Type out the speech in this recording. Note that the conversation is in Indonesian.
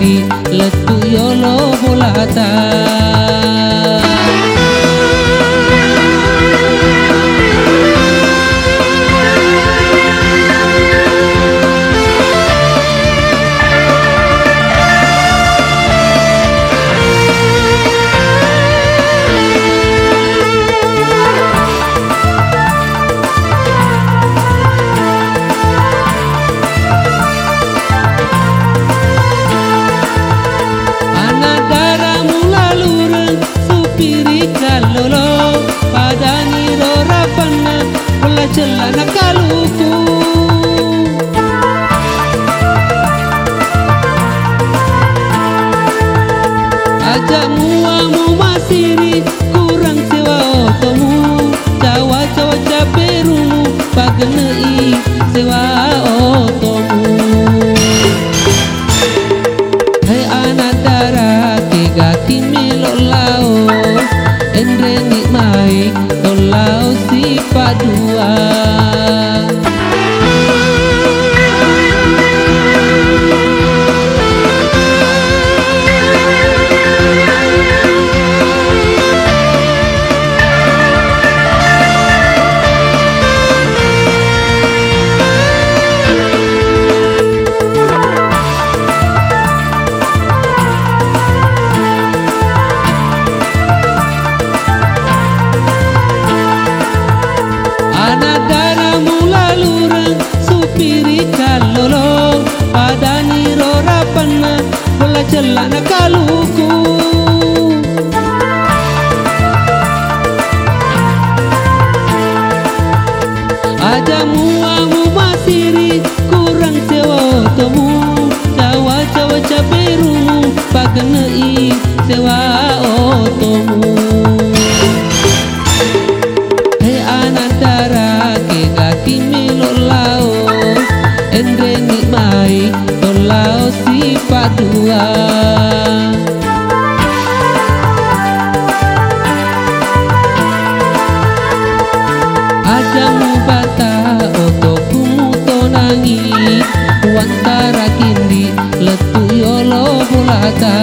kindi letu yolo bulata. Lolo padani rorapanna ulla celana kaluku aja muamu masiri kurang sewa otomu cawa-cawa caperumu pagenei sewa otomu. Hai anak darah tiga kimelo lao endre nikmai tolau si padua. Lolo padani rorapanna bola celana kaluku aja muamu masiri kurang sewa otomu cawa-cawa caperumu pagenei sewa otomu. Hei anak darah ke kaki melok lao endre nikmai tolau si padua. Ajamu bata otokumu tonangi wantara kindi letu yolo bulata.